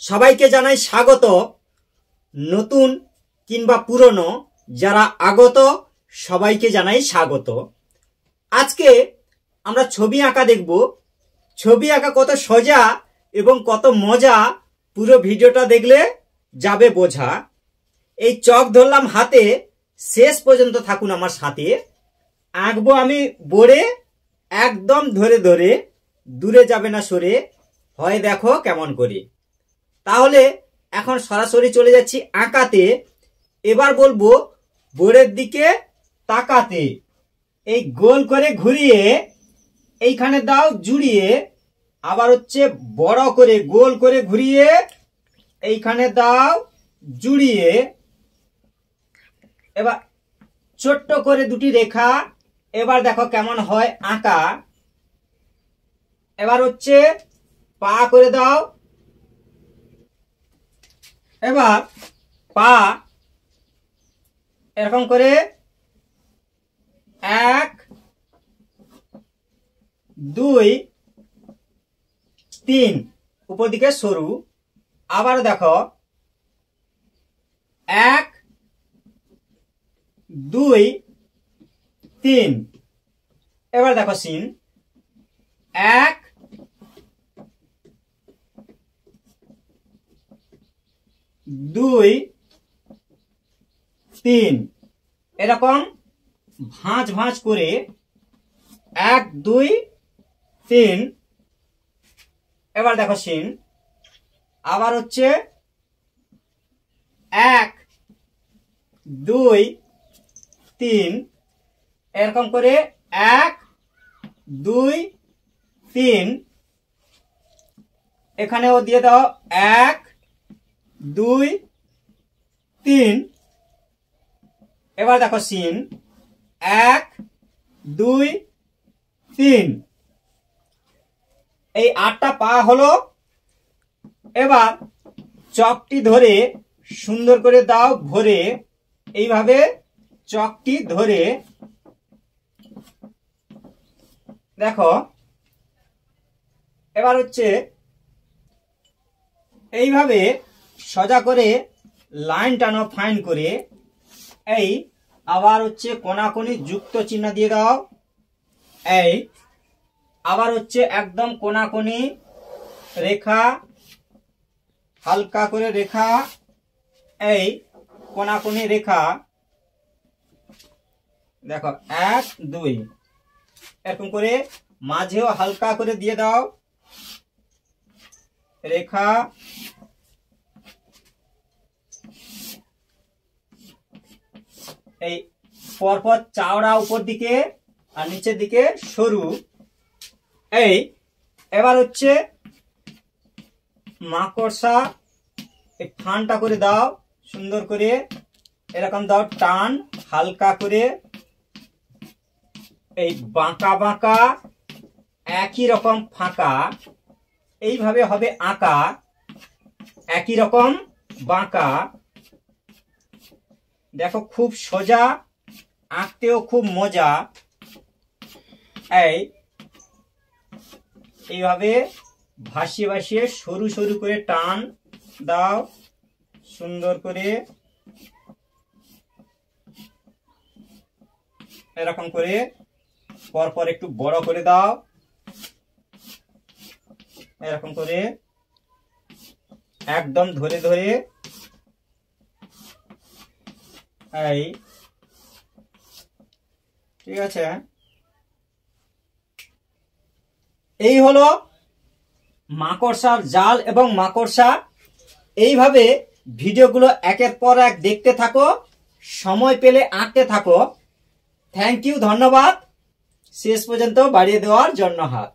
সবাইকে জানাই স্বাগত। নতুন কিংবা পুরনো যারা আগত সবাইকে জানাই স্বাগত। আজকে আমরা ছবি আঁকা দেখব। ছবি আঁকা কত সোজা এবং কত মজা পুরো ভিডিওটা দেখলে যাবে বোঝা। এই চক ধরলাম হাতে, শেষ পর্যন্ত থাকুন আমার সাথে। আঁকবো আমি বোর্ডে, একদম ধরে ধরে, দূরে যাবে না সরে, হয় দেখো কেমন করে। তাহলে এখন সরাসরি চলে যাচ্ছি আঁকাতে। এবার বলবো বোর্ডের দিকে তাকাতে। এই গোল করে ঘুরিয়ে এইখানে দাও জুড়িয়ে, আবার হচ্ছে বড় করে গোল করে ঘুরিয়ে এইখানে দাও জুড়িয়ে, এবার ছোট্ট করে দুটি রেখা। এবার দেখো কেমন হয় আঁকা। এবার হচ্ছে পা করে দাও। এবার পা এরকম করে 1 2 3 উপর দিকে সরু। আবার দেখো 1 2 3। এবার দেখো সিন 1 2 3, এরকম ভাঁজ ভাঁজ করে 1 2 3। এবার দেখো সিন আবার হচ্ছে 1 2 3, এরকম করে 1 2 3। এখানেও দিয়ে দাও 1 2 3। এবার দেখো সিন 1 2 3। এই 8টা পা হলো। এবার চকটি ধরে সুন্দর করে দাও ভরে, এইভাবে চকটি ধরে দেখো। এবার হচ্ছে এইভাবে সোজা করে লাইন টানো ফাইন করে। এই আবার হচ্ছে কোনাকুনি যুক্ত চিহ্ন দিয়ে দাও। এই আবার হচ্ছে একদম কোনাকুনি রেখা, হালকা করে রেখা, এই কোনাকুনি রেখা দেখো 1 2, এরকম করে মাঝেও হালকা করে দিয়ে দাও রেখা। এই পরপর চাওড়া উপর দিকে আর নিচের দিকে সরু। এই এবার হচ্ছে মাকড়সা, এই ফানটা করে দাও সুন্দর করে, এরকম দাও টান হালকা করে। এই বাঁকা বাঁকা একই রকম ফাঁকা, এইভাবে হবে আঁকা, একই রকম বাঁকা। দেখো খুব সোজা, আঁকতেও খুব মজা। এইভাবে ভাসিয়ে ভাসিয়ে সরু সরু করে টান দাও সুন্দর করে, এরকম করে পরপর একটু বড় করে দাও, এরকম করে একদম ধরে ধরে। এই ঠিক আছে। এই হলো মাকড়সার জাল এবং মাকড়সা। এইভাবে ভিডিওগুলো একের পর এক দেখতে থাকো, সময় পেলে আঁকতে থাকো। থ্যাংক ইউ, ধন্যবাদ শেষ পর্যন্ত বাড়িয়ে দেওয়ার জন্য হাত।